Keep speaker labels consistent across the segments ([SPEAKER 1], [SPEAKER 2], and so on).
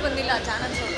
[SPEAKER 1] ಬಂದಿಲ್ಲ ಚಾನಲ್ಸ್ ಅವರು.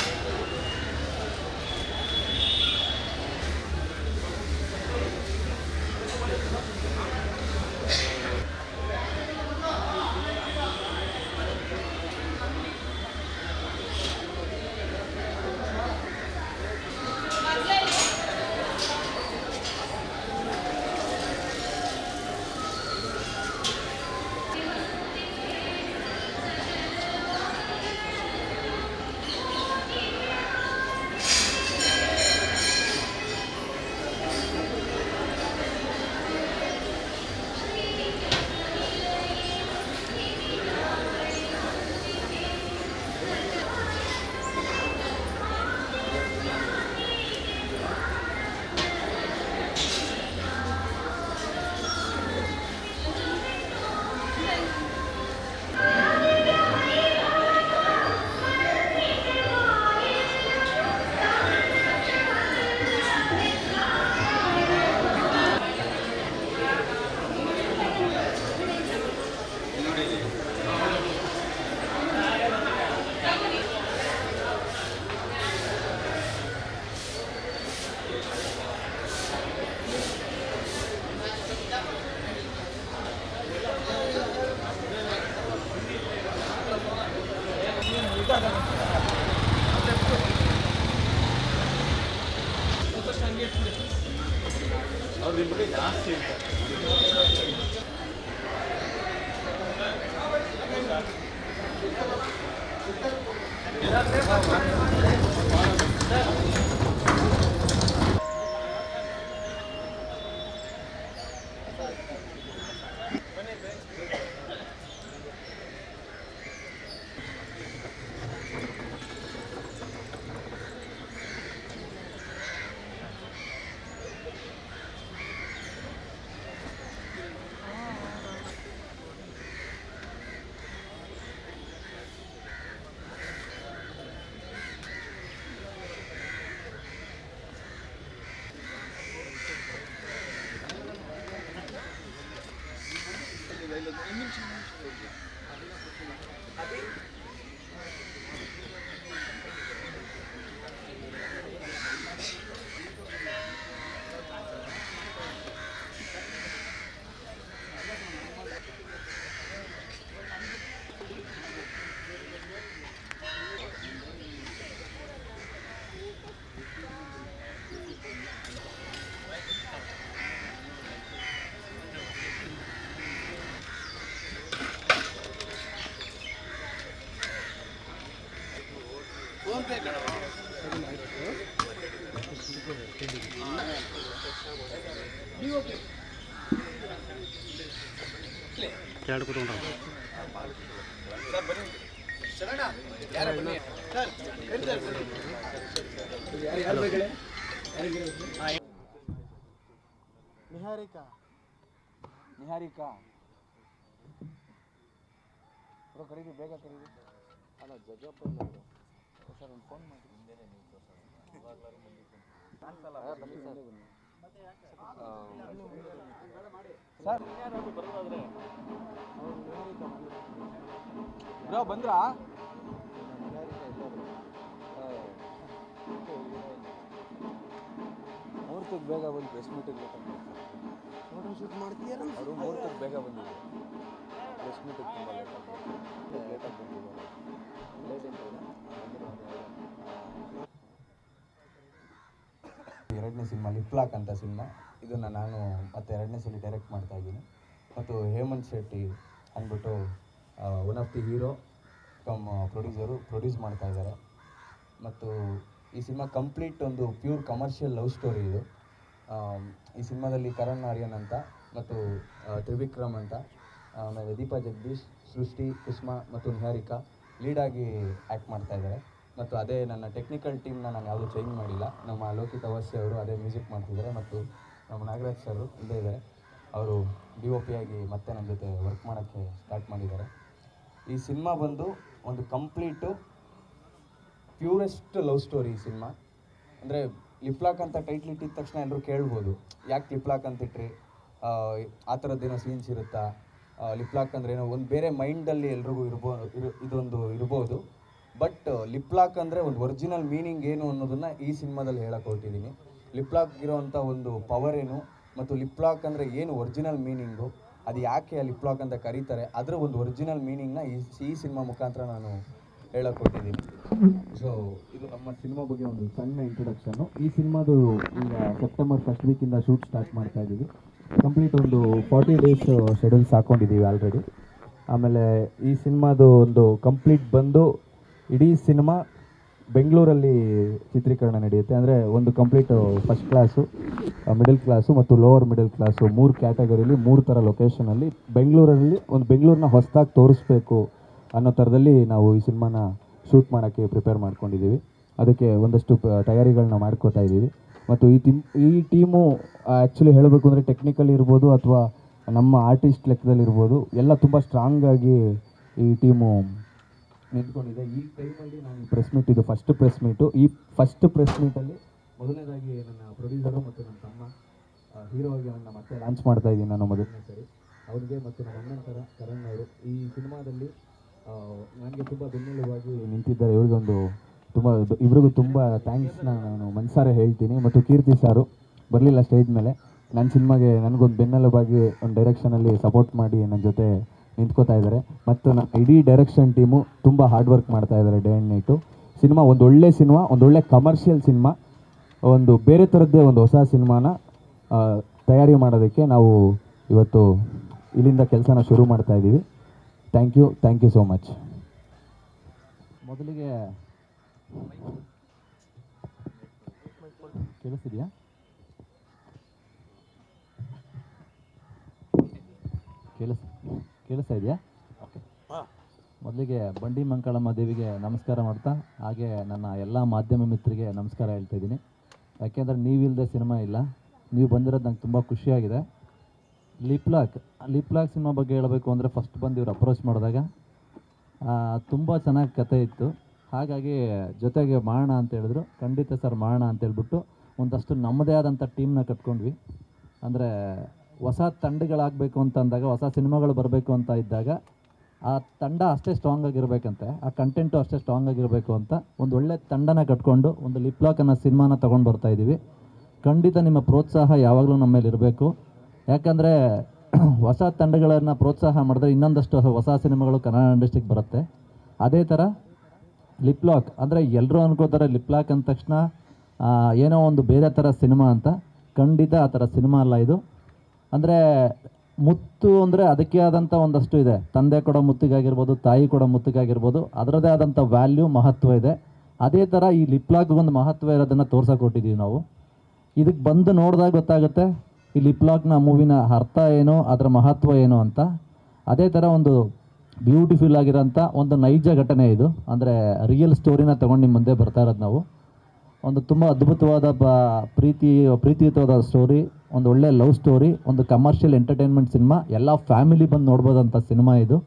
[SPEAKER 2] ಅವ್ರಿಗೆ ಜಾಸ್ತಿ
[SPEAKER 3] ಎರಡು ಕೂತ್ಕೊಂಡ್ರ
[SPEAKER 2] ನಿಹಾರಿಕಾ ಬ್ರೋ ಕರೀರಿ, ಬೇಗ ಕರೀರಿ. ಅಲ್ಲ ಜಗ್ಗಪ್ಪ ಸರ್ ಒಂದು ಫೋನ್ ಮಾಡಿ. ಸರ್ ಬ್ರೋ ಬಂದ್ರಾ? ಮುಹೂರ್ತಕ್ಕೆ ಬೇಗ ಬಂದು ಪ್ರೆಸ್ ಮೀಟಿಗೆ ಫೋಟೋ ಶೂಟ್ ಮಾಡ್ತೀಯ? ಅವರು ಮುಹೂರ್ತಕ್ಕೆ ಬೇಗ ಬಂದಿದ್ದಾರೆ, ಪ್ರೆಸ್ ಮೀಟಿಗೆ ತುಂಬ ಲೇಟಾಗಿ ಬಂದಿದ್ದಾರೆ. ಎರಡನೇ ಸಿನಿಮಾ ಲಿಪ್ಲಾಕ್ ಅಂತ ಸಿನಿಮಾ, ಇದನ್ನು ನಾನು ಮತ್ತೆ ಎರಡನೇ ಸಲ ಡೈರೆಕ್ಟ್ ಮಾಡ್ತಾ ಇದ್ದೀನಿ. ಮತ್ತು ಹೇಮಂತ್ ಶೆಟ್ಟಿ ಅಂದ್ಬಿಟ್ಟು one of the hero come produce ಮಾಡ್ತಾ ಇದ್ದಾರೆ. ಮತ್ತು ಈ ಸಿನಿಮಾ ಕಂಪ್ಲೀಟ್ ಒಂದು ಪ್ಯೂರ್ ಕಮರ್ಷಿಯಲ್ ಲವ್ ಸ್ಟೋರಿ ಇದು. ಈ ಸಿನಿಮಾದಲ್ಲಿ ಕರಣ್ ಆರ್ಯನ್ ಅಂತ ಮತ್ತು ತ್ರಿವಿಕ್ರಮ್ ಅಂತ, ಆಮೇಲೆ ದೀಪಾ ಜಗದೀಶ್, ಸೃಷ್ಟಿ, ಕುಸುಮಾ ಮತ್ತು ನಿಹಾರಿಕಾ ಲೀಡಾಗಿ ಆ್ಯಕ್ಟ್ ಮಾಡ್ತಾ ಇದ್ದಾರೆ. ಮತ್ತು ಅದೇ ನನ್ನ ಟೆಕ್ನಿಕಲ್ ಟೀಮ್ನ ನಾನು ಯಾವುದೂ ಚೇಂಜ್ ಮಾಡಿಲ್ಲ. ನಮ್ಮ ಲೋಕಿತ್ ಅವಶ್ಯ ಅವರು ಅದೇ ಮ್ಯೂಸಿಕ್ ಮಾಡ್ತಿದ್ದಾರೆ ಮತ್ತು ನಮ್ಮ ನಾಗರಾಜ್ ಸರು ಇಲ್ಲೇ ಇದ್ದಾರೆ. ಅವರು DOP ಆಗಿ ಮತ್ತೆ ನಮ್ಮ ಜೊತೆ ವರ್ಕ್ ಮಾಡೋಕ್ಕೆ ಸ್ಟಾರ್ಟ್ ಮಾಡಿದ್ದಾರೆ. ಈ ಸಿನಿಮಾ ಬಂದು ಒಂದು ಕಂಪ್ಲೀಟು ಪ್ಯೂರೆಸ್ಟ್ ಲವ್ ಸ್ಟೋರಿ. ಈ ಸಿನಿಮಾ ಅಂದರೆ ಲಿಪ್ಲಾಕ್ ಅಂತ ಟೈಟ್ಲ್ ಇಟ್ಟಿದ ತಕ್ಷಣ ಎಲ್ಲರೂ ಕೇಳ್ಬೋದು, ಯಾಕೆ ಲಿಪ್ಲಾಕ್ ಅಂತ ಇಟ್ರಿ, ಆ ಥರದ್ದೇನೋ ಸೀನ್ಸ್ ಇರುತ್ತಾ, ಲಿಪ್ಲಾಕ್ ಅಂದ್ರೇನೋ ಒಂದು ಬೇರೆ ಮೈಂಡಲ್ಲಿ ಎಲ್ರಿಗೂ ಇದೊಂದು ಇರ್ಬೋದು. ಬಟ್ ಲಿಪ್ ಲಾಕ್ ಅಂದರೆ ಒಂದು ಒರಿಜಿನಲ್ ಮೀನಿಂಗ್ ಏನು ಅನ್ನೋದನ್ನು ಈ ಸಿನಿಮಾದಲ್ಲಿ ಹೇಳಕ್ಕೆ ಹೊರಟಿದ್ದೀನಿ. ಲಿಪ್ ಲಾಕ್ ಇರೋವಂಥ ಒಂದು ಪವರ್ ಏನು ಮತ್ತು ಲಿಪ್ ಲಾಕ್ ಅಂದರೆ ಏನು ಒರಿಜಿನಲ್ ಮೀನಿಂಗು, ಅದು ಯಾಕೆ ಆ ಲಿಪ್ ಲಾಕ್ ಅಂತ ಕರೀತಾರೆ, ಅದರ ಒಂದು ಒರಿಜಿನಲ್ ಮೀನಿಂಗ್ನ ಈ ಸಿನಿಮಾ ಮುಖಾಂತರ ನಾನು ಹೇಳಕ್ಕೆ ಹೊರಟಿದ್ದೀನಿ. ಸೊ ಇದು ನಮ್ಮ ಸಿನಿಮಾ ಬಗ್ಗೆ ಒಂದು ಸಣ್ಣ ಇಂಟ್ರೊಡಕ್ಷನ್ನು. ಈ ಸಿನಿಮಾದು ಈಗ ಸೆಪ್ಟೆಂಬರ್ ಫಸ್ಟ್ ವೀಕಿಂದ ಶೂಟ್ ಸ್ಟಾರ್ಟ್ ಮಾಡ್ತಾ ಇದ್ದೀವಿ. ಕಂಪ್ಲೀಟ್ ಒಂದು 40 ಡೇಸ್ ಶೆಡ್ಯೂಲ್ಸ್ ಹಾಕ್ಕೊಂಡಿದ್ದೀವಿ ಆಲ್ರೆಡಿ. ಆಮೇಲೆ ಈ ಸಿನಿಮಾದು ಒಂದು ಕಂಪ್ಲೀಟ್ ಬಂದು ಇಡೀ ಸಿನಿಮಾ ಬೆಂಗಳೂರಲ್ಲಿ ಚಿತ್ರೀಕರಣ ನಡೆಯುತ್ತೆ. ಅಂದರೆ ಒಂದು complete first class, middle class ಮತ್ತು ಲೋವರ್ ಮಿಡಲ್ ಕ್ಲಾಸು 3 ಕ್ಯಾಟಗರಿಲಿ 3 ಥರ ಲೊಕೇಶನಲ್ಲಿ ಬೆಂಗಳೂರನ್ನ ಹೊಸದಾಗಿ ತೋರಿಸ್ಬೇಕು ಅನ್ನೋ ಥರದಲ್ಲಿ ನಾವು ಈ ಸಿನಿಮಾನ ಶೂಟ್ ಮಾಡೋಕ್ಕೆ ಪ್ರಿಪೇರ್ ಮಾಡ್ಕೊಂಡಿದ್ದೀವಿ. ಅದಕ್ಕೆ ಒಂದಷ್ಟು ತಯಾರಿಗಳನ್ನ ಮಾಡ್ಕೋತಾ ಇದ್ದೀವಿ. ಮತ್ತು ಈ ಟೀಮು ಆ್ಯಕ್ಚುಲಿ ಹೇಳಬೇಕು ಅಂದರೆ ಟೆಕ್ನಿಕಲ್ ಇರ್ಬೋದು ಅಥವಾ ನಮ್ಮ ಆರ್ಟಿಸ್ಟ್ ಲೆಕ್ಕದಲ್ಲಿರ್ಬೋದು ಎಲ್ಲ ತುಂಬ ಸ್ಟ್ರಾಂಗಾಗಿ ಈ ಟೀಮು ನಿಂತ್ಕೊಂಡಿದೆ. ಈ ಟೈಮಲ್ಲಿ ನಾನು ಪ್ರೆಸ್ ಮೀಟ್, ಇದು ಫಸ್ಟ್ ಪ್ರೆಸ್ ಮೀಟು. ಈ ಫಸ್ಟ್ ಪ್ರೆಸ್ ಮೀಟಲ್ಲಿ ಮೊದಲನೇದಾಗಿ ನನ್ನ ಪ್ರೊಡ್ಯೂಸರು ಮತ್ತು ನನ್ನ ತಮ್ಮ ಹೀರೋಗೆ ನನ್ನ ಮತ್ತೆ ಲಾಂಚ್ ಮಾಡ್ತಾ ಇದ್ದೀನಿ ನಾನು ಮೊದಲನೇ ಸರಿ. ಅವ್ರಿಗೆ ಮತ್ತು ನಮ್ಮ ಅಣ್ಣನ ಕರಣ್ ಅವರು ಈ ಸಿನಿಮಾದಲ್ಲಿ ನನಗೆ ತುಂಬ ಬೆನ್ನೆಲುಬಾಗಿ ನಿಂತಿದ್ದಾರೆ. ಇವ್ರಿಗೂ ತುಂಬ ಥ್ಯಾಂಕ್ಸ್ನ ನಾನು ಮನಸಾರೆ ಹೇಳ್ತೀನಿ. ಮತ್ತು ಕೀರ್ತಿ ಸಾರು ಬರಲಿಲ್ಲ ಸ್ಟೇಜ್ ಮೇಲೆ, ನನ್ನ ಸಿನಿಮಾಗೆ ನನಗೊಂದು ಬೆನ್ನೆಲುಬಾಗಿ ಒಂದು ಡೈರೆಕ್ಷನಲ್ಲಿ ಸಪೋರ್ಟ್ ಮಾಡಿ ನನ್ನ ಜೊತೆ ನಿಂತ್ಕೋತಾ ಇದ್ದಾರೆ. ಮತ್ತು ಇಡೀ ಡೈರೆಕ್ಷನ್ ಟೀಮು ತುಂಬ ಹಾರ್ಡ್ ವರ್ಕ್ ಮಾಡ್ತಾ ಇದ್ದಾರೆ ಡೇ ಆ್ಯಂಡ್ ನೈಟು. ಸಿನಿಮಾ ಒಂದೊಳ್ಳೆ ಕಮರ್ಷಿಯಲ್ ಸಿನಿಮಾ, ಒಂದು ಬೇರೆ ಥರದ್ದೇ ಒಂದು ಹೊಸ ಸಿನಿಮಾನ ತಯಾರಿ ಮಾಡೋದಕ್ಕೆ ನಾವು ಇವತ್ತು ಇಲ್ಲಿಂದ ಕೆಲಸನ ಶುರು ಮಾಡ್ತಾ ಇದ್ದೀವಿ. Thank you so much. ಮೊದಲಿಗೆ ಕೇಳಿಸ್ತಿದೆಯಾ? ಕೇಳಿಸ್ತಾ ಇದೆಯಾ? ಓಕೆ. ಮೊದಲಿಗೆ ಬಂಡಿ ಮಂಕಾಳಮ್ಮ ದೇವಿಗೆ ನಮಸ್ಕಾರ ಮಾಡ್ತಾ, ಹಾಗೆ ನನ್ನ ಎಲ್ಲ ಮಾಧ್ಯಮ ಮಿತ್ರರಿಗೆ ನಮಸ್ಕಾರ ಹೇಳ್ತಾ ಇದ್ದೀನಿ. ಯಾಕೆಂದರೆ ನೀವಿಲ್ಲದೆ ಸಿನಿಮಾ ಇಲ್ಲ. ನೀವು ಬಂದಿರೋದು ನಂಗೆ ತುಂಬ ಖುಷಿಯಾಗಿದೆ. ಲಿಪ್ ಲಾಕ್ ಸಿನಿಮಾ ಬಗ್ಗೆ ಹೇಳಬೇಕು ಅಂದರೆ ಫಸ್ಟ್ ಬಂದು ಇವ್ರು ಅಪ್ರೋಚ್ ಮಾಡಿದಾಗ ತುಂಬ ಚೆನ್ನಾಗಿ ಕತೆ ಇತ್ತು. ಹಾಗಾಗಿ ಜೊತೆಗೆ ಮಾಡೋಣ ಅಂತ ಹೇಳಿದ್ರು. ಖಂಡಿತ ಸರ್ ಮಾಡೋಣ ಅಂತೇಳ್ಬಿಟ್ಟು ಒಂದಷ್ಟು ನಮ್ಮದೇ ಆದಂಥ ಟೀಮ್ನ ಕಟ್ಕೊಂಡ್ವಿ. ಅಂದರೆ ಹೊಸ ತಂಡಗಳಾಗಬೇಕು ಅಂತ ಅಂದಾಗ, ಹೊಸ ಸಿನಿಮಾಗಳು ಬರಬೇಕು ಅಂತ ಇದ್ದಾಗ ಆ ತಂಡ ಅಷ್ಟೇ ಸ್ಟ್ರಾಂಗ್ ಆಗಿರಬೇಕಂತೆ, ಆ ಕಂಟೆಂಟು ಅಷ್ಟೇ ಸ್ಟ್ರಾಂಗ್ ಆಗಿರಬೇಕು ಅಂತ ಒಂದು ಒಳ್ಳೆ ತಂಡನ ಕಟ್ಕೊಂಡು ಒಂದು ಲಿಪ್ ಲಾಕ್ ಅನ್ನೋ ಸಿನಿಮಾನ ತೊಗೊಂಡು ಬರ್ತಾಯಿದ್ದೀವಿ. ಖಂಡಿತ ನಿಮ್ಮ ಪ್ರೋತ್ಸಾಹ ಯಾವಾಗಲೂ ನಮ್ಮ ಮೇಲೆ ಇರಬೇಕು. ಯಾಕಂದರೆ ಹೊಸ ತಂಡಗಳನ್ನು ಪ್ರೋತ್ಸಾಹ ಮಾಡಿದ್ರೆ ಇನ್ನೊಂದಷ್ಟು ಹೊಸ ಸಿನಿಮಾಗಳು ಕನ್ನಡ ಇಂಡಸ್ಟ್ರಿಗೆ ಬರುತ್ತೆ. ಅದೇ ಥರ ಲಿಪ್ ಲಾಕ್ ಅಂದರೆ ಎಲ್ಲರೂ ಅನ್ಕೋತಾರೆ ಲಿಪ್ ಲಾಕ್ ಅಂದ ತಕ್ಷಣ ಏನೋ ಒಂದು ಬೇರೆ ಥರ ಸಿನಿಮಾ ಅಂತ. ಖಂಡಿತ ಆ ಥರ ಸಿನಿಮಾ ಅಲ್ಲ ಇದು. ಅಂದರೆ ಮುತ್ತು ಅಂದರೆ ಅದಕ್ಕೆ ಆದಂಥ ಒಂದಷ್ಟು ಇದೆ. ತಂದೆ ಕೊಡೋ ಮುತ್ತಿಗಾಗಿರ್ಬೋದು, ತಾಯಿ ಕೊಡೋ ಮುತ್ತಿಗಾಗಿರ್ಬೋದು, ಅದರದ್ದೇ ಆದಂಥ ವ್ಯಾಲ್ಯೂ, ಮಹತ್ವ ಇದೆ. ಅದೇ ಥರ ಈ ಲಿಪ್ ಲಾಕ್ಗೊಂದು ಮಹತ್ವ ಇರೋದನ್ನು ತೋರ್ಸೋಕೊಟ್ಟಿದ್ದೀವಿ ನಾವು. ಇದಕ್ಕೆ ಬಂದು ನೋಡಿದಾಗ ಗೊತ್ತಾಗುತ್ತೆ ಈ ಲಿಪ್ ಲಾಕ್ನ ಮೂವಿನ ಅರ್ಥ ಏನು, ಅದರ ಮಹತ್ವ ಏನು ಅಂತ. ಅದೇ ಥರ ಒಂದು ಬ್ಯೂಟಿಫುಲ್ ಆಗಿರೋಂಥ ಒಂದು ನೈಜ ಘಟನೆ ಇದು. ಅಂದರೆ ರಿಯಲ್ ಸ್ಟೋರಿನ ತೊಗೊಂಡು ನಿಮ್ಮ ಮುಂದೆ ಬರ್ತಾ ಇರೋದು ನಾವು. ಒಂದು ತುಂಬ ಅದ್ಭುತವಾದ ಪ್ರೀತಿಯುತವಾದ ಸ್ಟೋರಿ, ಒಂದು ಒಳ್ಳೆ ಲವ್ ಸ್ಟೋರಿ, ಒಂದು ಕಮರ್ಷಿಯಲ್ ಎಂಟರ್ಟೈನ್ಮೆಂಟ್ ಸಿನಿಮಾ. ಎಲ್ಲ ಫ್ಯಾಮಿಲಿ ಬಂದು ನೋಡ್ಬೋದಂಥ ಸಿನಿಮಾ ಇದು.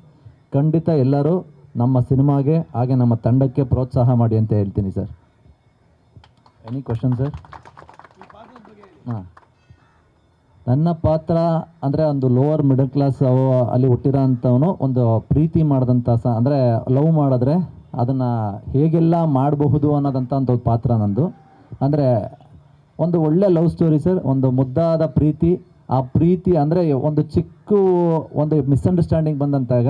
[SPEAKER 2] ಖಂಡಿತ ಎಲ್ಲರೂ ನಮ್ಮ ಸಿನಿಮಾಗೆ ಹಾಗೆ ನಮ್ಮ ತಂಡಕ್ಕೆ ಪ್ರೋತ್ಸಾಹ ಮಾಡಿ ಅಂತ ಹೇಳ್ತೀನಿ ಸರ್. Any question sir? ಹಾಂ, ನನ್ನ ಪಾತ್ರ ಅಂದರೆ ಒಂದು ಲೋವರ್ ಮಿಡಲ್ ಕ್ಲಾಸ್ ಅಲ್ಲಿ ಹುಟ್ಟಿರೋ ಅಂಥವನು ಒಂದು ಪ್ರೀತಿ ಮಾಡಿದಂಥ ಅಂದರೆ ಲವ್ ಮಾಡಿದ್ರೆ ಅದನ್ನು ಹೇಗೆಲ್ಲ ಮಾಡಬಹುದು ಅನ್ನೋದಂಥ ಒಂದು ಪಾತ್ರ ನಂದು. ಅಂದರೆ ಒಂದು ಒಳ್ಳೆ ಲವ್ ಸ್ಟೋರಿ ಸರ್. ಒಂದು ಮುದ್ದಾದ ಪ್ರೀತಿ. ಆ ಪ್ರೀತಿ ಅಂದರೆ ಒಂದು ಒಂದು ಮಿಸ್ಅಂಡರ್ಸ್ಟ್ಯಾಂಡಿಂಗ್ ಬಂದಂತಾಗ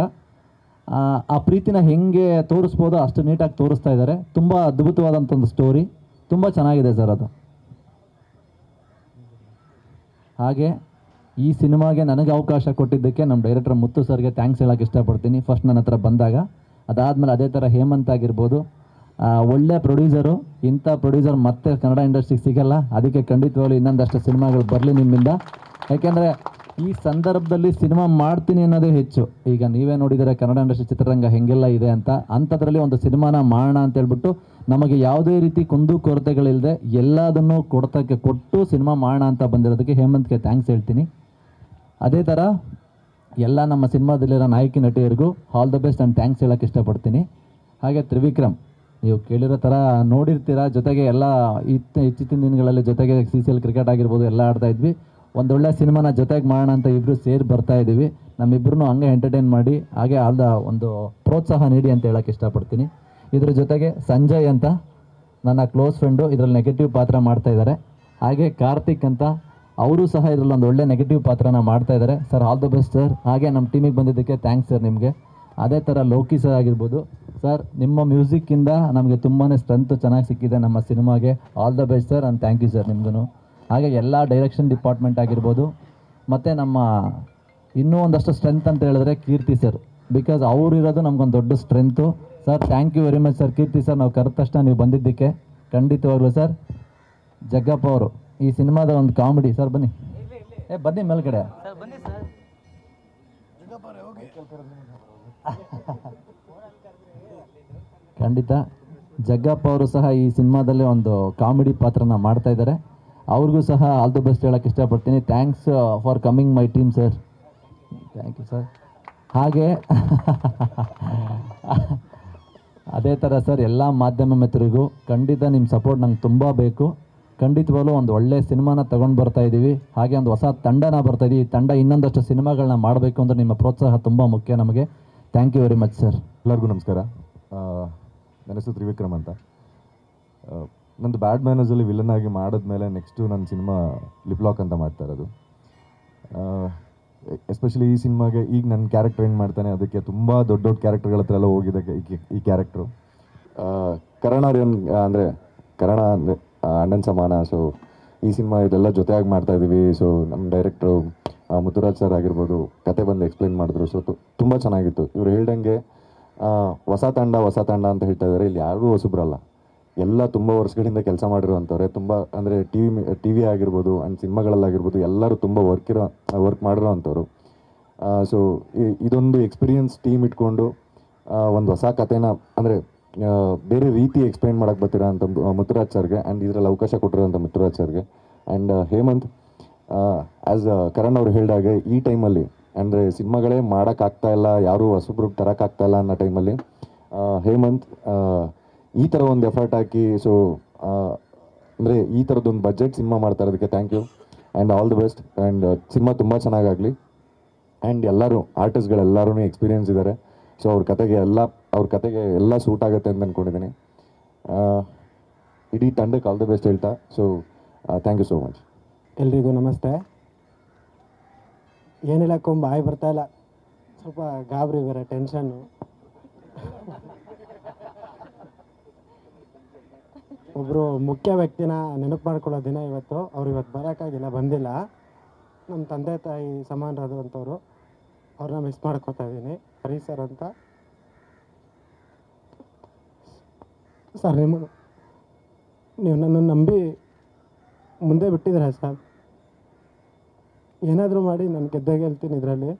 [SPEAKER 2] ಆ ಪ್ರೀತಿನ ಹೆಂಗೆ ತೋರಿಸ್ಬೋದು ಅಷ್ಟು ನೀಟಾಗಿ ತೋರಿಸ್ತಾ ಇದ್ದಾರೆ. ತುಂಬ ಅದ್ಭುತವಾದಂಥ ಒಂದು ಸ್ಟೋರಿ, ತುಂಬ ಚೆನ್ನಾಗಿದೆ ಸರ್ ಅದು. ಹಾಗೆ ಈ ಸಿನಿಮಾಗೆ ನನಗೆ ಅವಕಾಶ ಕೊಟ್ಟಿದ್ದಕ್ಕೆ ನಮ್ಮ ಡೈರೆಕ್ಟರ್ ಮುತ್ತು ಸರ್ಗೆ ಥ್ಯಾಂಕ್ಸ್ ಹೇಳೋಕ್ಕೆ ಇಷ್ಟಪಡ್ತೀನಿ ಫಸ್ಟ್ ನನ್ನ ಹತ್ರ ಬಂದಾಗ. ಅದಾದಮೇಲೆ ಅದೇ ಥರ ಹೇಮಂತ್ ಆಗಿರ್ಬೋದು, ಒಳ್ಳೆ ಪ್ರೊಡ್ಯೂಸರು. ಇಂಥ ಪ್ರೊಡ್ಯೂಸರ್ ಮತ್ತೆ ಕನ್ನಡ ಇಂಡಸ್ಟ್ರಿಗೆ ಸಿಗಲ್ಲ. ಅದಕ್ಕೆ ಖಂಡಿತವಾಗ್ಲೂ ಇನ್ನೊಂದಷ್ಟು ಸಿನಿಮಾಗಳು ಬರಲಿ ನಿಮ್ಮಿಂದ. ಯಾಕೆಂದರೆ ಈ ಸಂದರ್ಭದಲ್ಲಿ ಸಿನಿಮಾ ಮಾಡ್ತೀನಿ ಅನ್ನೋದೇ ಹೆಚ್ಚು. ಈಗ ನೀವೇ ನೋಡಿದರೆ ಕನ್ನಡ ಇಂಡಸ್ಟ್ರಿ ಚಿತ್ರರಂಗ ಹೆಂಗೆಲ್ಲ ಇದೆ ಅಂತ. ಅಂಥದ್ರಲ್ಲಿ ಒಂದು ಸಿನಿಮಾನ ಮಾಡೋಣ ಅಂತೇಳ್ಬಿಟ್ಟು ನಮಗೆ ಯಾವುದೇ ರೀತಿ ಕುಂದು ಕೊರತೆಗಳಿಲ್ಲದೆ ಎಲ್ಲದನ್ನು ಕೊಟ್ಟು ಸಿನಿಮಾ ಮಾಡೋಣ ಅಂತ ಬಂದಿರೋದಕ್ಕೆ ಹೇಮಂತ್ಗೆ ಥ್ಯಾಂಕ್ಸ್ ಹೇಳ್ತೀನಿ. ಅದೇ ಥರ ಎಲ್ಲ ನಮ್ಮ ಸಿನಿಮಾದಲ್ಲಿರೋ ನಾಯಕಿ ನಟಿಯರಿಗೂ all the best and thanks ಹೇಳೋಕ್ಕೆ ಇಷ್ಟಪಡ್ತೀನಿ. ಹಾಗೆ ತ್ರಿವಿಕ್ರಮ್, ನೀವು ಕೇಳಿರೋ ಥರ ನೋಡಿರ್ತೀರ, ಜೊತೆಗೆ ಎಲ್ಲ ಇತ್ತೀಚಿನ ದಿನಗಳಲ್ಲಿ ಜೊತೆಗೆ CCL ಕ್ರಿಕೆಟ್ ಆಗಿರ್ಬೋದು ಎಲ್ಲ ಆಡ್ತಾ ಇದ್ವಿ. ಒಂದೊಳ್ಳೆ ಸಿನಿಮಾನ ಜೊತೆಗೆ ಮಾಡೋಣ ಅಂತ ಇಬ್ಬರು ಸೇರಿ ಬರ್ತಾ ಇದ್ದೀವಿ. ನಮ್ಮಿಬ್ಬರನ್ನೂ ಹಂಗೆ ಎಂಟರ್ಟೈನ್ ಮಾಡಿ ಹಾಗೆ ಒಂದು ಪ್ರೋತ್ಸಾಹ ನೀಡಿ ಅಂತ ಹೇಳೋಕ್ಕೆ ಇಷ್ಟಪಡ್ತೀನಿ.
[SPEAKER 1] ಇದ್ರ ಜೊತೆಗೆ ಸಂಜಯ್ ಅಂತ ನನ್ನ ಕ್ಲೋಸ್ ಫ್ರೆಂಡು ಇದರಲ್ಲಿ ನೆಗೆಟಿವ್ ಪಾತ್ರ ಮಾಡ್ತಾ ಇದ್ದಾರೆ. ಹಾಗೆ ಕಾರ್ತಿಕ್ ಅಂತ ಅವರು ಸಹ ಇದರಲ್ಲಿ ಒಂದು ಒಳ್ಳೆ ನೆಗೆಟಿವ್ ಪಾತ್ರನ ಮಾಡ್ತಾ ಇದ್ದಾರೆ. Sir all the best sir. ಹಾಗೆ ನಮ್ಮ ಟೀಮಿಗೆ ಬಂದಿದ್ದಕ್ಕೆ ಥ್ಯಾಂಕ್ಸ್ ಸರ್ ನಿಮಗೆ. ಅದೇ ಥರ ಲೋಕಿ ಸರ್ ಆಗಿರ್ಬೋದು ಸರ್, ನಿಮ್ಮ ಮ್ಯೂಸಿಕ್ಕಿಂದ ನಮಗೆ ತುಂಬಾ ಸ್ಟ್ರೆಂತ್ ಚೆನ್ನಾಗಿ ಸಿಕ್ಕಿದೆ ನಮ್ಮ ಸಿನಿಮಾಗೆ. All the best sir and thank you sir ನಿಮಗೂ. ಹಾಗೆ ಎಲ್ಲ ಡೈರೆಕ್ಷನ್ ಡಿಪಾರ್ಟ್ಮೆಂಟ್ ಆಗಿರ್ಬೋದು ಮತ್ತು ನಮ್ಮ ಇನ್ನೂ ಒಂದಷ್ಟು ಸ್ಟ್ರೆಂತ್ ಅಂತ ಹೇಳಿದ್ರೆ ಕೀರ್ತಿ ಸರ್, ಬಿಕಾಸ್ ಅವ್ರು ಇರೋದು ನಮ್ಗೊಂದು ದೊಡ್ಡ strength sir. Thank you very much sir Keerthi sir, ನಾವು ಕರೆದ ತಕ್ಷಣ ನೀವು ಬಂದಿದ್ದಕ್ಕೆ ಖಂಡಿತವಾಗ್ಲೂ ಸರ್. ಜಗ್ಗಪ್ಪ ಅವರು ಈ ಸಿನಿಮಾದ ಒಂದು ಕಾಮಿಡಿ ಸರ್, ಬನ್ನಿ ಬನ್ನಿ ಮೇಲ್ಗಡೆ ಖಂಡಿತ. ಜಗ್ಗಪ್ಪ ಅವರು ಸಹ ಈ ಸಿನಿಮಾದಲ್ಲಿ ಒಂದು ಕಾಮಿಡಿ ಪಾತ್ರನ ಮಾಡ್ತಾ ಇದ್ದಾರೆ. ಅವ್ರಿಗೂ ಸಹ ಆಲ್ ದಿ ಬೆಸ್ಟ್ ಹೇಳೋಕ್ಕೆ ಇಷ್ಟಪಡ್ತೀನಿ. Thanks for coming my team sir. Thank you sir. ಹಾಗೆ ಅದೇ ಥರ ಸರ್ ಎಲ್ಲ ಮಾಧ್ಯಮ ಮಿತ್ರರಿಗೂ ಖಂಡಿತ ನಿಮ್ಮ ಸಪೋರ್ಟ್ ನಂಗೆ ತುಂಬ ಬೇಕು. ಖಂಡಿತವಾಗ್ಲೂ ಒಂದು ಒಳ್ಳೆಯ ಸಿನಿಮಾನ ತೊಗೊಂಡು ಬರ್ತಾ ಇದ್ದೀವಿ. ಹಾಗೆ ಒಂದು ಹೊಸ ತಂಡನ ಬರ್ತಾ ಇದ್ದೀವಿ. ಈ ತಂಡ ಇನ್ನೊಂದಷ್ಟು ಸಿನಿಮಾಗಳನ್ನ ಮಾಡಬೇಕು ಅಂದರೆ ನಿಮ್ಮ ಪ್ರೋತ್ಸಾಹ ತುಂಬ ಮುಖ್ಯ ನಮಗೆ. Thank you very much sir.
[SPEAKER 3] ಎಲ್ಲರಿಗೂ ನಮಸ್ಕಾರ. ನನ್ನ ಹೆಸರು ತ್ರಿವಿಕ್ರಮ್ ಅಂತ. ನಂದು ಬ್ಯಾಡ್ ಮ್ಯಾನರ್ಸಲ್ಲಿ ವಿಲನ್ ಆಗಿ ಮಾಡಿದ್ಮೇಲೆ ನೆಕ್ಸ್ಟು ನನ್ನ ಸಿನಿಮಾ ಲಿಪ್ಲಾಕ್ ಅಂತ ಮಾಡ್ತಾ ಇರೋದು. ಎಸ್ಪೆಷಲಿ ಈ ಸಿನಿಮಾಗೆ ಈಗ ನನ್ನ ಕ್ಯಾರೆಕ್ಟರ್ ಏನು ಮಾಡ್ತಾನೆ ಅದಕ್ಕೆ ತುಂಬ ದೊಡ್ಡ ದೊಡ್ಡ ಕ್ಯಾರೆಕ್ಟರ್ಗಳ ಹತ್ರ ಎಲ್ಲ ಹೋಗಿದೆ ಈ ಕ್ಯಾರೆಕ್ಟ್ರು. ಕರ್ಣ ಅಂದರೆ ಕರ್ಣ ಅಂದರೆ ಅಣ್ಣನ ಸಮಾನ. ಸೊ ಈ ಸಿನಿಮಾ ಇದೆಲ್ಲ ಜೊತೆಯಾಗಿ ಮಾಡ್ತಾಯಿದ್ದೀವಿ. ಸೊ ನಮ್ಮ ಡೈರೆಕ್ಟ್ರು ಮುತ್ತುರಾಜ್ ಸರ್ ಆಗಿರ್ಬೋದು ಕತೆ ಬಂದು ಎಕ್ಸ್ಪ್ಲೇನ್ ಮಾಡಿದ್ರು. ಸೊ ತುಂಬ ಚೆನ್ನಾಗಿತ್ತು. ಇವ್ರು ಹೇಳ್ದಂಗೆ ಹೊಸ ತಂಡ ಅಂತ ಹೇಳ್ತಾ ಇದ್ದಾರೆ. ಇಲ್ಲಿ ಯಾರಿಗೂ ಹೊಸಬ್ರಲ್ಲ, ಎಲ್ಲ ತುಂಬ ವರ್ಷಗಳಿಂದ ಕೆಲಸ ಮಾಡಿರೋವಂಥವ್ರೆ. ತುಂಬ ಅಂದರೆ ಟಿ ವಿ ಆಗಿರ್ಬೋದು ಆ್ಯಂಡ್ ಸಿನಿಮಾಗಳಲ್ಲಾಗಿರ್ಬೋದು ಎಲ್ಲರೂ ತುಂಬ ವರ್ಕ್ ಮಾಡಿರೋ ಅಂಥವ್ರು. ಸೊ ಇದೊಂದು ಎಕ್ಸ್ಪೀರಿಯನ್ಸ್ ಟೀಮ್ ಇಟ್ಕೊಂಡು ಒಂದು ಹೊಸ ಕಥೆನ ಅಂದರೆ ಬೇರೆ ರೀತಿ ಎಕ್ಸ್ಪ್ಲೈನ್ ಮಾಡೋಕ್ಕೆ ಬರ್ತಿರೋ ಅಂಥ ಮುತ್ತುರಾಜ್ ಸರ್ಗೆ ಆ್ಯಂಡ್ ಇದರಲ್ಲಿ ಅವಕಾಶ ಕೊಟ್ಟಿರೋಂಥ ಮುತ್ತುರಾಜ್ ಸರ್ಗೆ ಆ್ಯಂಡ್ ಹೇಮಂತ್. ಆ್ಯಸ್ ಕರಣ್ ಅವ್ರು ಹೇಳಿದಾಗೆ ಈ ಟೈಮಲ್ಲಿ ಅಂದರೆ ಸಿನಿಮಾಗಳೇ ಮಾಡೋಕ್ಕಾಗ್ತಾಯಿಲ್ಲ, ಯಾರೂ ಹೊಸಬ್ರಿಗೆ ತರೋಕ್ಕಾಗ್ತಾಯಿಲ್ಲ ಅನ್ನೋ ಟೈಮಲ್ಲಿ ಹೇಮಂತ್ ಈ ಥರ ಒಂದು ಎಫರ್ಟ್ ಹಾಕಿ ಸೊ ಅಂದರೆ ಈ ಥರದ್ದೊಂದು ಬಜೆಟ್ ಸಿನಿಮಾ ಮಾಡ್ತಾ ಇರೋದಕ್ಕೆ thank you and all the best. And cinema ತುಂಬ ಚೆನ್ನಾಗಾಗಲಿ. ಆ್ಯಂಡ್ ಎಲ್ಲರೂ ಆರ್ಟಿಸ್ಟ್ಗಳೆಲ್ಲರೂ ಎಕ್ಸ್ಪೀರಿಯನ್ಸ್ ಇದ್ದಾರೆ. ಸೊ ಅವ್ರ ಕತೆಗೆ ಎಲ್ಲ ಸೂಟ್ ಆಗುತ್ತೆ ಅಂತ ಅಂದ್ಕೊಂಡಿದ್ದೀನಿ. ಇಡೀ ತಂಡಕ್ಕೆ ಆಲ್ ದಿ ಬೆಸ್ಟ್ ಹೇಳ್ತಾ so thank you so much.
[SPEAKER 4] ಎಲ್ರಿಗೂ ನಮಸ್ತೆ. ಏನು ಹೇಳಕ್ಕೊಂಬ ಬಾಯಿ ಬರ್ತಾಯಿಲ್ಲ, ಸ್ವಲ್ಪ ಗಾಬರಿ ಬೇರೆ ಟೆನ್ಷನ್ನು. ಒಬ್ಬರು ಮುಖ್ಯ ವ್ಯಕ್ತಿನ ನೆನಪು ಮಾಡ್ಕೊಳ್ಳೋ ದಿನ ಇವತ್ತು. ಅವ್ರು ಇವತ್ತು ಬರೋಕ್ಕಾಗಿಲ್ಲ, ಬಂದಿಲ್ಲ. ನಮ್ಮ ತಂದೆ ತಾಯಿ ಸಮಾನರಾದಂಥವ್ರು, ಅವ್ರನ್ನ ಮಿಸ್ ಮಾಡ್ಕೋತಾ ಇದ್ದೀನಿ. ಹರಿ ಸರ್ ಅಂತ ಸರ್, ನೀವು ನನ್ನನ್ನು ನಂಬಿ ಮುಂದೆ ಬಿಟ್ಟಿದ್ದೀರಾ ಸರ್. ಏನಾದರೂ ಮಾಡಿ ನಾನು ಗೆದ್ದೇ ಗೆಲ್ತೀನಿ ಇದರಲ್ಲಿ.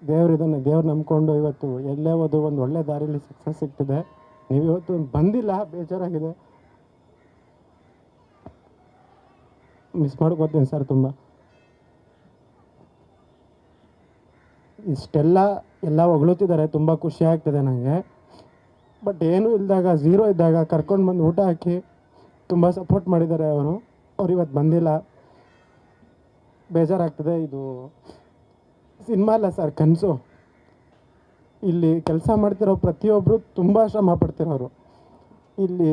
[SPEAKER 4] ದೇವ್ರು ನಂಬ್ಕೊಂಡು ಇವತ್ತು ಎಲ್ಲೇ ಹೋದ್ರು ಒಂದು ಒಳ್ಳೆ ದಾರಿಯಲ್ಲಿ ಸಕ್ಸಸ್ ಸಿಗ್ತಿದೆ. ನೀವು ಇವತ್ತು ಬಂದಿಲ್ಲ, ಬೇಜಾರಾಗಿದೆ. ಮಿಸ್ ಮಾಡ್ಕೋತೀನಿ ಸರ್ ತುಂಬ. ಎಲ್ಲ ಹೊಗಳುತ್ತಿದ್ದಾರೆ, ತುಂಬ ಖುಷಿ ಆಗ್ತಿದೆ ನನಗೆ. ಬಟ್ ಏನೂ ಇದ್ದಾಗ, ಝೀರೋ ಇದ್ದಾಗ ಕರ್ಕೊಂಡು ಬಂದು ಊಟ ಹಾಕಿ ತುಂಬ ಸಪೋರ್ಟ್ ಮಾಡಿದ್ದಾರೆ ಅವರು ಇವತ್ತು ಬಂದಿಲ್ಲ. ಬೇಜಾರಾಗ್ತದೆ. ಇದು ಸಿನಿಮಾ ಅಲ್ಲ ಸರ್, ಕನಸು. ಇಲ್ಲಿ ಕೆಲಸ ಮಾಡ್ತಿರೋ ಪ್ರತಿಯೊಬ್ಬರು ತುಂಬ ಶ್ರಮ ಪಡ್ತಿರೋರು. ಇಲ್ಲಿ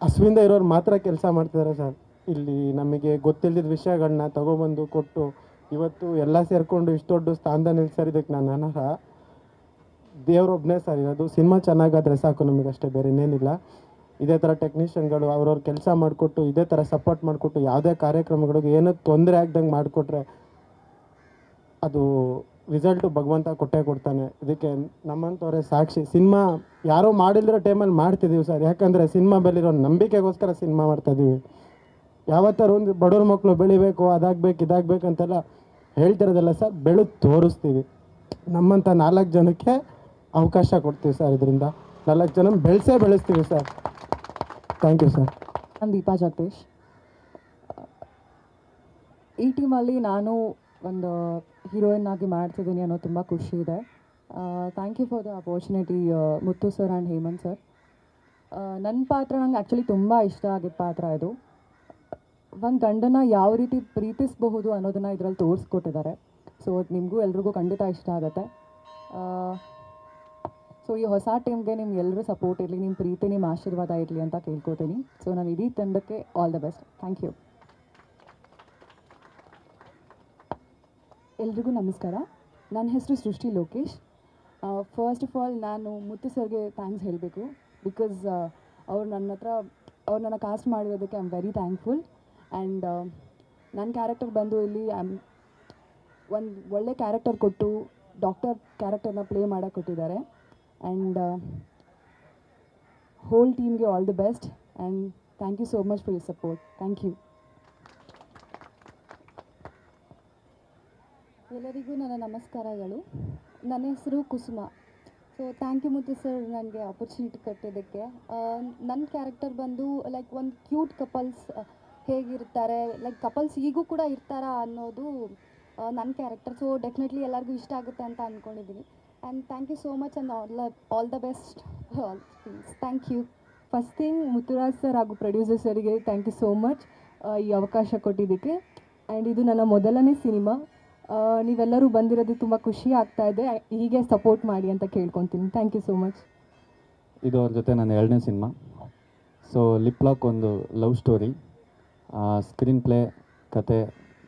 [SPEAKER 4] ಹಸುವಿಂದ ಇರೋರು ಮಾತ್ರ ಕೆಲಸ ಮಾಡ್ತಿದ್ದಾರೆ ಸರ್. ಇಲ್ಲಿ ನಮಗೆ ಗೊತ್ತಿಲ್ಲದ ವಿಷಯಗಳನ್ನ ತಗೊಬಂದು ಕೊಟ್ಟು ಇವತ್ತು ಎಲ್ಲ ಸೇರಿಕೊಂಡು ಇಷ್ಟು ದೊಡ್ಡ ಸ್ಥಾನದಲ್ಲಿ ನಿಲ್ಸರಿದ್ದಕ್ಕೆ ನಾನು ಅನರ್ಹ. ದೇವರೊಬ್ಬನೇ ಸರ್ ಇರೋದು. ಸಿನಿಮಾ ಚೆನ್ನಾಗಾದರೆ ಸಾಕು ನಮಗಷ್ಟೇ, ಬೇರೆ ಇನ್ನೇನಿಲ್ಲ. ಇದೇ ಥರ ಟೆಕ್ನಿಷಿಯನ್ಗಳು ಅವ್ರವ್ರ ಕೆಲಸ ಮಾಡಿಕೊಟ್ಟು ಇದೇ ಥರ ಸಪೋರ್ಟ್ ಮಾಡಿಕೊಟ್ಟು ಯಾವುದೇ ಕಾರ್ಯಕ್ರಮಗಳಿಗೆ ಏನೂ ತೊಂದರೆ ಆಗ್ದಂಗೆ ಮಾಡಿಕೊಟ್ರೆ ಅದು ರಿಸಲ್ಟು ಭಗವಂತ ಕೊಟ್ಟೇ ಕೊಡ್ತಾನೆ. ಇದಕ್ಕೆ ನಮ್ಮಂಥವ್ರೆ ಸಾಕ್ಷಿ. ಸಿನಿಮಾ ಯಾರೋ ಮಾಡಿಲ್ದಿರೋ ಟೈಮಲ್ಲಿ ಮಾಡ್ತಿದ್ದೀವಿ ಸರ್. ಯಾಕಂದರೆ ಸಿನಿಮಾ ಬೆಲ್ಲಿರೋ ನಂಬಿಕೆಗೋಸ್ಕರ ಸಿನಿಮಾ ಮಾಡ್ತಾಯಿದ್ದೀವಿ. ಯಾವತ್ತಾರು ಒಂದು ಬಡವ್ರ ಮಕ್ಕಳು ಬೆಳಿಬೇಕು, ಅದಾಗಬೇಕು ಇದಾಗಬೇಕು ಅಂತೆಲ್ಲ ಹೇಳ್ತಿರೋದಲ್ಲ ಸರ್, ಬೆಳೆದು ತೋರಿಸ್ತೀವಿ. ನಮ್ಮಂಥ 4 ಜನಕ್ಕೆ ಅವಕಾಶ ಕೊಡ್ತೀವಿ ಸರ್. ಇದರಿಂದ 4 ಜನ ಬೆಳೆಸ್ತೀವಿ ಸರ್. Thank you sir.
[SPEAKER 5] ನಾನು ದೀಪಾ ಜಗದೀಶ್. ಈ ಟೀಮಲ್ಲಿ ನಾನು ಒಂದು ಹೀರೋಯಿನ್ ಆಗಿ ಮಾಡ್ತಿದ್ದೀನಿ ಅನ್ನೋ ತುಂಬ ಖುಷಿ ಇದೆ. Thank you for the opportunity Muthu sir and Hemanth sir. ನನ್ನ ಪಾತ್ರ ನಂಗೆ ಆ್ಯಕ್ಚುಲಿ ತುಂಬ ಇಷ್ಟ ಆಗಿದ್ದ ಪಾತ್ರ ಇದು. ಒಂದು ಗಂಡನ ಯಾವ ರೀತಿ ಪ್ರೀತಿಸಬಹುದು ಅನ್ನೋದನ್ನು ಇದರಲ್ಲಿ ತೋರಿಸ್ಕೊಟ್ಟಿದ್ದಾರೆ. ಸೊ ನಿಮಗೂ ಎಲ್ರಿಗೂ ಖಂಡಿತ ಇಷ್ಟ ಆಗುತ್ತೆ. ಸೊ ಈ ಹೊಸ ಟೀಮ್ಗೆ ನಿಮ್ಗೆ ಎಲ್ಲರೂ ಸಪೋರ್ಟ್ ಇರಲಿ, ನಿಮ್ಮ ಪ್ರೀತಿ, ನಿಮ್ಮ ಆಶೀರ್ವಾದ ಇರಲಿ ಅಂತ ಕೇಳ್ಕೊತೀನಿ. ಸೊ ನಾನು ಇಡೀ ತಂಡಕ್ಕೆ all the best. Thank you. ಎಲ್ರಿಗೂ ನಮಸ್ಕಾರ. ನನ್ನ ಹೆಸರು ಸೃಷ್ಟಿ ಲೋಕೇಶ್. ಫಸ್ಟ್ ಆಫ್ ಆಲ್ ನಾನು ಮುತ್ತು ಸರ್ಗೆ ಥ್ಯಾಂಕ್ಸ್ ಹೇಳಬೇಕು. ಬಿಕಾಸ್ ಅವ್ರು ನನ್ನ ಕಾಸ್ಟ್ ಮಾಡಿರೋದಕ್ಕೆ I am very thankful. And ನನ್ನ ಕ್ಯಾರೆಕ್ಟರ್ ಬಂದು ಇಲ್ಲಿ ಒಂದು ಒಳ್ಳೆ ಕ್ಯಾರೆಕ್ಟರ್ ಕೊಟ್ಟು ಡಾಕ್ಟರ್ ಕ್ಯಾರೆಕ್ಟರ್ನ ಪ್ಲೇ ಮಾಡೋಕ್ಕೆ ಕೊಟ್ಟಿದ್ದಾರೆ. ಆ್ಯಂಡ್ ಹೋಲ್ ಟೀಮ್ಗೆ all the best and thank you so much for your support. Thank you.
[SPEAKER 6] ಎಲ್ಲರಿಗೂ ನನ್ನ ನಮಸ್ಕಾರಗಳು. ನನ್ನ ಹೆಸರು Kusuma. So thank you Muthu sir ನನಗೆ ಆಪರ್ಚುನಿಟಿ ಕೊಟ್ಟಿದ್ದಕ್ಕೆ. ನನ್ನ ಕ್ಯಾರೆಕ್ಟರ್ ಬಂದು ಲೈಕ್ ಒಂದು ಕ್ಯೂಟ್ ಕಪಲ್ಸ್ ಹೇಗಿರ್ತಾರೆ, ಲೈಕ್ ಕಪಲ್ಸ್ ಈಗೂ ಕೂಡ ಇರ್ತಾರಾ ಅನ್ನೋದು ನನ್ನ ಕ್ಯಾರೆಕ್ಟರ್. ಸೊ ಡೆಫಿನೆಟ್ಲಿ ಎಲ್ಲರಿಗೂ ಇಷ್ಟ ಆಗುತ್ತೆ ಅಂತ ಅಂದ್ಕೊಂಡಿದ್ದೀನಿ. And thank you so much and all the best all things. Thank you.
[SPEAKER 5] First thing Muthuraj sir ಹಾಗೂ ಪ್ರೊಡ್ಯೂಸರ್ ಸರಿಗೆ ಥ್ಯಾಂಕ್ ಯು ಸೋ ಮಚ್ ಈ ಅವಕಾಶ ಕೊಟ್ಟಿದ್ದಕ್ಕೆ. ಆ್ಯಂಡ್ ಇದು ನನ್ನ ಮೊದಲನೇ ಸಿನಿಮಾ. ನೀವೆಲ್ಲರೂ ಬಂದಿರೋದು ತುಂಬ ಖುಷಿ ಆಗ್ತಾ ಇದೆ. ಹೀಗೆ ಸಪೋರ್ಟ್ ಮಾಡಿ ಅಂತ ಕೇಳ್ಕೊತೀನಿ. Thank you so much.
[SPEAKER 7] ಇದು ಅವ್ರ ಜೊತೆ ನನ್ನ 2ನೇ ಸಿನಿಮಾ. ಸೊ ಲಿಪ್ ಲಾಕ್ ಒಂದು ಲವ್ ಸ್ಟೋರಿ. ಸ್ಕ್ರೀನ್ ಪ್ಲೇ ಕತೆ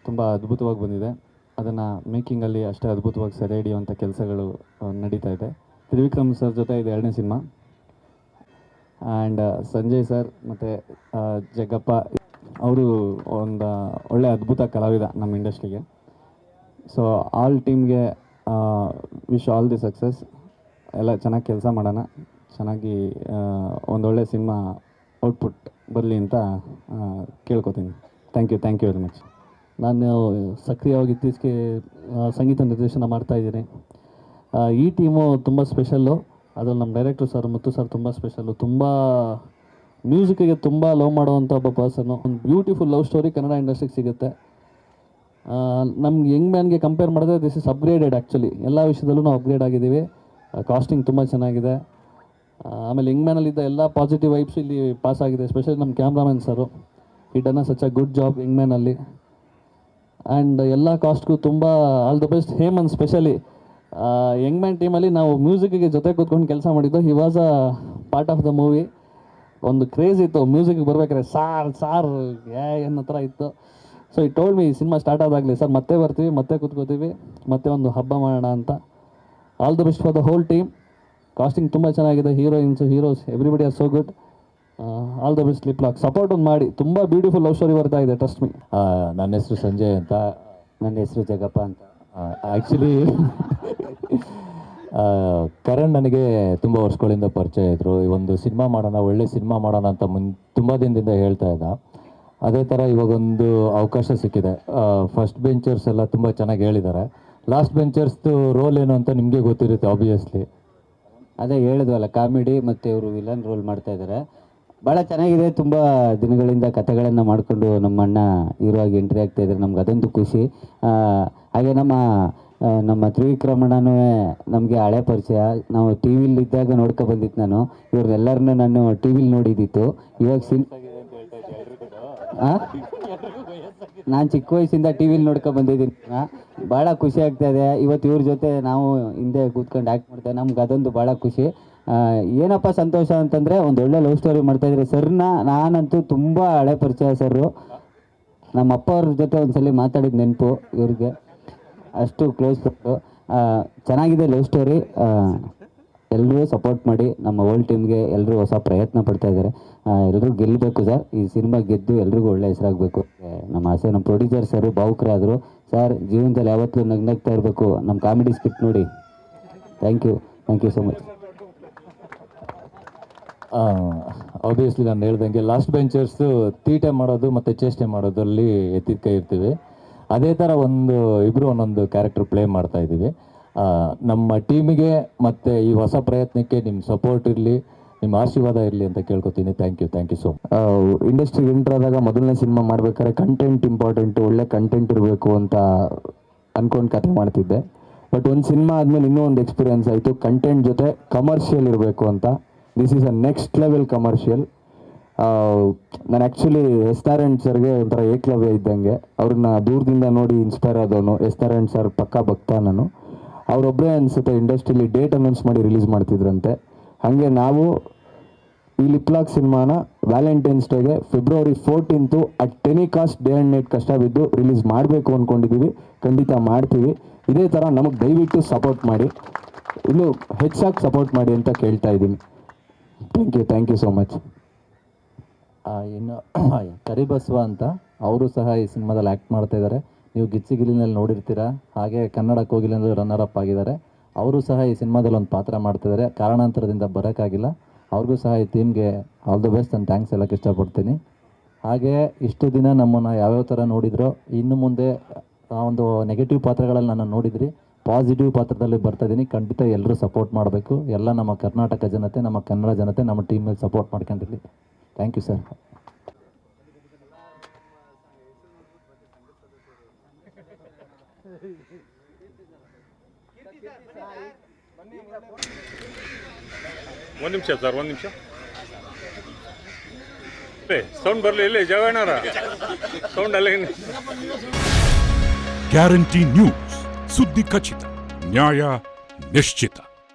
[SPEAKER 7] ತುಂಬ ಅದ್ಭುತವಾಗಿ ಬಂದಿದೆ. ಅದನ್ನು ಮೇಕಿಂಗಲ್ಲಿ ಅಷ್ಟೇ ಅದ್ಭುತವಾಗಿ ಸೆರೆ ಹಿಡಿಯುವಂಥ ಕೆಲಸಗಳು ನಡೀತಾ ಇದೆ. ತ್ರಿವಿಕ್ರಮ್ ಸರ್ ಜೊತೆ ಇದು 2ನೇ ಸಿನಿಮಾ. ಆ್ಯಂಡ್ ಸಂಜಯ್ ಸರ್ ಮತ್ತು ಜಗ್ಗಪ್ಪ ಅವರು ಒಂದು ಒಳ್ಳೆ ಅದ್ಭುತ ಕಲಾವಿದ ನಮ್ಮ ಇಂಡಸ್ಟ್ರಿಗೆ. ಸೊ ಆಲ್ ಟೀಮ್ಗೆ ವಿಶ್ ಆಲ್ ದಿ ಸಕ್ಸಸ್. ಎಲ್ಲ ಚೆನ್ನಾಗಿ ಕೆಲಸ ಮಾಡೋಣ, ಚೆನ್ನಾಗಿ ಒಂದೊಳ್ಳೆ ಸಿನಿಮಾ ಔಟ್ಪುಟ್ ಬರಲಿ ಅಂತ ಕೇಳ್ಕೊತೀನಿ. Thank you very much.
[SPEAKER 1] ನಾನು ಸಕ್ರಿಯವಾಗಿ ಇತ್ತೀಚೆಗೆ ಸಂಗೀತ ನಿರ್ದೇಶನ ಮಾಡ್ತಾಯಿದ್ದೀನಿ. ಈ ಟೀಮು ತುಂಬ ಸ್ಪೆಷಲ್ಲು. ಅದರಲ್ಲಿ ನಮ್ಮ ಡೈರೆಕ್ಟ್ರು ಸರ್ ಮುತ್ತು ಸರ್ ತುಂಬ ಸ್ಪೆಷಲ್ಲು. ತುಂಬ ಮ್ಯೂಸಿಕ್ಕಿಗೆ ತುಂಬ ಲವ್ ಮಾಡುವಂಥ ಒಬ್ಬ ಪರ್ಸನ್ನು. ಒಂದು ಬ್ಯೂಟಿಫುಲ್ ಲವ್ ಸ್ಟೋರಿ ಕನ್ನಡ ಇಂಡಸ್ಟ್ರಿಗೆ ಸಿಗುತ್ತೆ. ನಮ್ಗೆ ಯಂಗ್ ಮ್ಯಾನ್ಗೆ ಕಂಪೇರ್ ಮಾಡಿದ್ರೆ ದಿಸ್ ಇಸ್ ಅಪ್ಗ್ರೇಡೆಡ್. ಆ್ಯಕ್ಚುಲಿ ಎಲ್ಲ ವಿಷಯದಲ್ಲೂ ನಾವು ಅಪ್ಗ್ರೇಡ್ ಆಗಿದ್ದೀವಿ. ಕಾಸ್ಟಿಂಗ್ ತುಂಬ ಚೆನ್ನಾಗಿದೆ. ಆಮೇಲೆ ಯಂಗ್ ಮ್ಯಾನಲ್ಲಿದ್ದ ಎಲ್ಲ ಪಾಸಿಟಿವ್ ವೈಬ್ಸ್ ಇಲ್ಲಿ ಪಾಸ್ ಆಗಿದೆ. ಎಸ್ಪೆಷಲಿ ನಮ್ಮ cameraman sir, he done such a good job young ಮ್ಯಾನಲ್ಲಿ. ಆ್ಯಂಡ್ ಎಲ್ಲ ಕಾಸ್ಟ್ಗೂ ತುಂಬ all the best. Hemant specially young man ಟೀಮಲ್ಲಿ ನಾವು ಮ್ಯೂಸಿಕ್ಕಿಗೆ ಜೊತೆ ಕೂತ್ಕೊಂಡು ಕೆಲಸ ಮಾಡಿದ್ದು. He was a part of the movie. ಒಂದು ಕ್ರೇಜ್ ಇತ್ತು ಮ್ಯೂಸಿಕ್ಗೆ ಬರ್ಬೇಕಾದ್ರೆ, ಸಾರ್ ಅನ್ನೋ ಥರ ಇತ್ತು. So he told me cinema start ಆದಾಗಲಿ, ಸರ್ ಮತ್ತೆ ಬರ್ತೀವಿ, ಮತ್ತೆ ಕೂತ್ಕೋತೀವಿ, ಮತ್ತೆ ಒಂದು ಹಬ್ಬ ಮಾಡೋಣ ಅಂತ. All the best for the whole team. Casting ತುಂಬ ಚೆನ್ನಾಗಿದೆ. Heroes everybody are so good. All the best. Lip lock support ಒಂದು ಮಾಡಿ. ತುಂಬ ಬ್ಯೂಟಿಫುಲ್ ಲವ್ ಸ್ಟೋರಿ ಬರ್ತಾ ಇದೆ, ಟ್ರಸ್ಟ್ ಮಿ.
[SPEAKER 8] ನನ್ನ ಹೆಸರು ಸಂಜಯ್ ಅಂತ.
[SPEAKER 6] ನನ್ನ ಹೆಸರು ಜಗಪ್ಪ ಅಂತ.
[SPEAKER 8] ಆ್ಯಕ್ಚುಲಿ ಕರಣ್ ನನಗೆ ತುಂಬ ವರ್ಷಗಳಿಂದ ಪರಿಚಯ ಇದ್ದರು. ಈ ಒಂದು ಸಿನಿಮಾ ಮಾಡೋಣ, ಒಳ್ಳೆ ಸಿನಿಮಾ ಮಾಡೋಣ ಅಂತ ತುಂಬ ದಿನದಿಂದ ಹೇಳ್ತಾ ಇದ್ದ. ಅದೇ ಥರ ಇವಾಗೊಂದು ಅವಕಾಶ ಸಿಕ್ಕಿದೆ. ಫಸ್ಟ್ ಬೆಂಚರ್ಸ್ ಎಲ್ಲ ತುಂಬ ಚೆನ್ನಾಗಿ ಹೇಳಿದ್ದಾರೆ. ಲಾಸ್ಟ್ ಬೆಂಚರ್ಸ್ದು ರೋಲ್ ಏನು ಅಂತ ನಿಮಗೆ ಗೊತ್ತಿರುತ್ತೆ ಆಬ್ವಿಯಸ್ಲಿ.
[SPEAKER 6] ಅದೇ ಹೇಳಿದ್ವಲ್ಲ, ಕಾಮಿಡಿ ಮತ್ತು ಇವರು ವಿಲನ್ ರೋಲ್ ಮಾಡ್ತಾ ಇದ್ದಾರೆ. ಭಾಳ ಚೆನ್ನಾಗಿದೆ. ತುಂಬ ದಿನಗಳಿಂದ ಕಥೆಗಳನ್ನು ಮಾಡಿಕೊಂಡು ನಮ್ಮ ಅಣ್ಣ ಹೀರೋ ಆಗಿ ಎಂಟ್ರಿ ಆಗ್ತಾ ಇದ್ದಾರೆ. ನಮ್ಗೆ ಅದೊಂದು ಖುಷಿ. ಹಾಗೆ ನಮ್ಮ ತ್ರಿವಿಕ್ರಮಣ್ಣನೂ ನಮಗೆ ಹಳೆ ಪರಿಚಯ. ನಾವು ಟಿ ವಿಲಿದ್ದಾಗ ನೋಡ್ಕೊ ಬಂದಿತ್ತು ನಾನು. ಇವ್ರನ್ನೆಲ್ಲರನ್ನೂ ನಾನು ಟಿ ವಿಲಿ ನೋಡಿದ್ದಿತ್ತು. ಇವಾಗ ನಾನು ಚಿಕ್ಕ ವಯಸ್ಸಿಂದ ಟಿ ವಿಲಿ ನೋಡ್ಕೊ ಬಂದಿದ್ದೀನಿ. ಭಾಳ ಖುಷಿ ಆಗ್ತಾ ಇದೆ. ಇವತ್ತು ಇವ್ರ ಜೊತೆ ನಾವು ಹಿಂದೆ ಕೂತ್ಕೊಂಡು ಆ್ಯಕ್ಟ್ ಮಾಡ್ತೇವೆ. ನಮ್ಗೆ ಅದೊಂದು ಭಾಳ ಖುಷಿ. ಏನಪ್ಪ ಸಂತೋಷ ಅಂತಂದರೆ ಒಂದು ಒಳ್ಳೆ ಲವ್ ಸ್ಟೋರಿ ಮಾಡ್ತಾಯಿದ್ರೆ. ನಾನಂತೂ ತುಂಬ ಹಳೆ ಪರಿಚಯ ಸರು. ನಮ್ಮ ಅಪ್ಪ ಅವ್ರ ಜೊತೆ ಒಂದ್ಸಲಿ ಮಾತಾಡಿದ ನೆನಪು ಇವ್ರಿಗೆ, ಅಷ್ಟು ಕ್ಲೋಸ್ ಫ್ರೆಂಡು. ಚೆನ್ನಾಗಿದೆ ಲವ್ ಸ್ಟೋರಿ. ಎಲ್ಲರೂ ಸಪೋರ್ಟ್ ಮಾಡಿ. ನಮ್ಮ ಓಲ್ಡ್ ಟೀಮ್ಗೆ ಎಲ್ಲರೂ ಹೊಸ ಪ್ರಯತ್ನ ಪಡ್ತಾ ಇದ್ದಾರೆ. ಎಲ್ಲರೂ ಗೆಲ್ಲಬೇಕು ಸರ್. ಈ ಸಿನಿಮಾ ಗೆದ್ದು ಎಲ್ರಿಗೂ ಒಳ್ಳೆ ಹೆಸರಾಗಬೇಕು ನಮ್ಮ ಆಸೆ. ನಮ್ಮ ಪ್ರೊಡ್ಯೂಸರ್ ಸರು ಭಾವುಕರಾದರು. ಸರ್ ಜೀವನದಲ್ಲಿ ಯಾವತ್ತೂ ನಗ್ನಗ್ತಾ ಇರಬೇಕು. ನಮ್ಮ ಕಾಮಿಡಿ ಸ್ಕಿಟ್ ನೋಡಿ. Thank you so much.
[SPEAKER 8] Obviously ನಾನು ಹೇಳ್ದಂಗೆ ಲಾಸ್ಟ್ ಬೆಂಚರ್ಸು ತೀಟೆ ಮಾಡೋದು ಮತ್ತು ಚೇಷ್ಟೆ ಮಾಡೋದ್ರಲ್ಲಿ ಎತ್ತಿದ ಕೈ ಇರ್ತೀವಿ. ಅದೇ ಥರ ಇಬ್ಬರು ಒಂದೊಂದು ಕ್ಯಾರೆಕ್ಟರ್ ಪ್ಲೇ ಮಾಡ್ತಾ ಇದ್ದೀವಿ. ನಮ್ಮ ಟೀಮಿಗೆ ಮತ್ತು ಈ ಹೊಸ ಪ್ರಯತ್ನಕ್ಕೆ ನಿಮ್ಮ ಸಪೋರ್ಟ್ ಇರಲಿ, ನಿಮ್ಮ ಆಶೀರ್ವಾದ ಇರಲಿ ಅಂತ ಕೇಳ್ಕೊತೀನಿ. Thank you so much.
[SPEAKER 3] ಇಂಡಸ್ಟ್ರಿಗೆ ಎಂಟ್ರ್ ಆದಾಗ ಮೊದಲನೇ ಸಿನಿಮಾ ಮಾಡ್ಬೇಕಾದ್ರೆ ಕಂಟೆಂಟ್ ಇಂಪಾರ್ಟೆಂಟು, ಒಳ್ಳೆ ಕಂಟೆಂಟ್ ಇರಬೇಕು ಅಂತ ಅಂದ್ಕೊಂಡು ಕತೆ ಮಾಡ್ತಿದ್ದೆ. ಬಟ್ ಒಂದು ಸಿನಿಮಾ ಆದಮೇಲೆ ಇನ್ನೂ ಒಂದು ಎಕ್ಸ್ಪೀರಿಯನ್ಸ್ ಆಯಿತು, ಕಂಟೆಂಟ್ ಜೊತೆ ಕಮರ್ಷಿಯಲ್ ಇರಬೇಕು ಅಂತ. This is a next level commercial. ನಾನು ಆ್ಯಕ್ಚುಲಿ ಎಸ್ತಾರೆಂಟ್ ಸರ್ಗೆ ಒಂಥರ ಏಕಲವ್ಯ ಇದ್ದಂಗೆ. ಅವ್ರನ್ನ ದೂರದಿಂದ ನೋಡಿ ಇನ್ಸ್ಪೈರ್ ಆದವನು. ಎಸ್ತಾರೆಂಟ್ ಸರ್ ಪಕ್ಕಾ ಭಕ್ತ ನಾನು. ಅವರೊಬ್ಬರೇ ಅನಿಸುತ್ತೆ ಇಂಡಸ್ಟ್ರಿಲಿ ಡೇಟ್ ಅನೌನ್ಸ್ ಮಾಡಿ ರಿಲೀಸ್ ಮಾಡ್ತಿದ್ರಂತೆ. ಹಾಗೆ ನಾವು ಈ ಲಿಪ್ಲಾಕ್ ಸಿನಿಮಾನ ವ್ಯಾಲೆಂಟೈನ್ಸ್ ಡೇಗೆ February 14 at any cost day and night ಕಷ್ಟ ಬಿದ್ದು ರಿಲೀಸ್ ಮಾಡಬೇಕು ಅಂದ್ಕೊಂಡಿದ್ದೀವಿ. ಖಂಡಿತ ಮಾಡ್ತೀವಿ. ಇದೇ ಥರ ನಮಗೆ ದಯವಿಟ್ಟು ಸಪೋರ್ಟ್ ಮಾಡಿ, ಇನ್ನೂ ಹೆಚ್ಚಾಗಿ ಸಪೋರ್ಟ್ ಮಾಡಿ ಅಂತ ಕೇಳ್ತಾ ಇದ್ದೀನಿ. Thank you so much.
[SPEAKER 1] ಇನ್ನು ಕರಿಬಸವ ಅಂತ ಅವರು ಸಹ ಈ ಸಿನಿಮಾದಲ್ಲಿ ಆ್ಯಕ್ಟ್ ಮಾಡ್ತಾ ಇದ್ದಾರೆ. ನೀವು ಗಿಚ್ಚಿಗಿಲಿನಲ್ಲಿ ನೋಡಿರ್ತೀರಾ. ಹಾಗೆ ಕನ್ನಡ ಕೋಗಿಲಿನಲ್ಲಿ ರನ್ನರ್ ಅಪ್ ಆಗಿದ್ದಾರೆ. ಅವರು ಸಹ ಈ ಸಿನಿಮಾದಲ್ಲಿ ಒಂದು ಪಾತ್ರ ಮಾಡ್ತಿದ್ದಾರೆ. ಕಾರಣಾಂತರದಿಂದ ಬರೋಕ್ಕಾಗಿಲ್ಲ. ಅವ್ರಿಗೂ ಸಹ ಈ ಟೀಮ್ಗೆ ಆಲ್ ದ ಬೆಸ್ಟ್ ಅಂತ ಥ್ಯಾಂಕ್ಸ್ ಹೇಳೋಕ್ಕೆ ಇಷ್ಟಪಡ್ತೀನಿ. ಹಾಗೆ ಇಷ್ಟು ದಿನ ನಮ್ಮನ್ನು ಯಾವ್ಯಾವ ಥರ ನೋಡಿದ್ರೋ, ಇನ್ನು ಮುಂದೆ ಆ ಒಂದು ನೆಗೆಟಿವ್ ಪಾತ್ರಗಳಲ್ಲಿ ನಾನು ನೋಡಿದ್ರಿ, ಪಾಸಿಟಿವ್ ಪಾತ್ರದಲ್ಲಿ ಬರ್ತಾಯಿದ್ದೀನಿ. ಖಂಡಿತ ಎಲ್ಲರೂ ಸಪೋರ್ಟ್ ಮಾಡಬೇಕು. ಎಲ್ಲ ನಮ್ಮ ಕರ್ನಾಟಕ ಜನತೆ, ನಮ್ಮ ಕನ್ನಡ ಜನತೆ ನಮ್ಮ ಟೀಮ್ ಮೇಲೆ ಸಪೋರ್ಟ್ ಮಾಡ್ಕೊಂಡಿರಲಿ. Thank you sir.
[SPEAKER 9] ಒಂದು ನಿಮಿಷ ಸರ್, ಒಂದು ನಿಮಿಷ. ಸೌಂಡ್ ಬರಲಿ, ಇಲ್ಲಿ ಜಗಣ್ಣರ ಸೌಂಡ್ ಅಲ್ಲ.
[SPEAKER 10] ಗ್ಯಾರಂಟಿ ನ್ಯೂಸ್, ಸುದ್ದಿ ಖಚಿತ, ನ್ಯಾಯ ನಿಶ್ಚಿತ.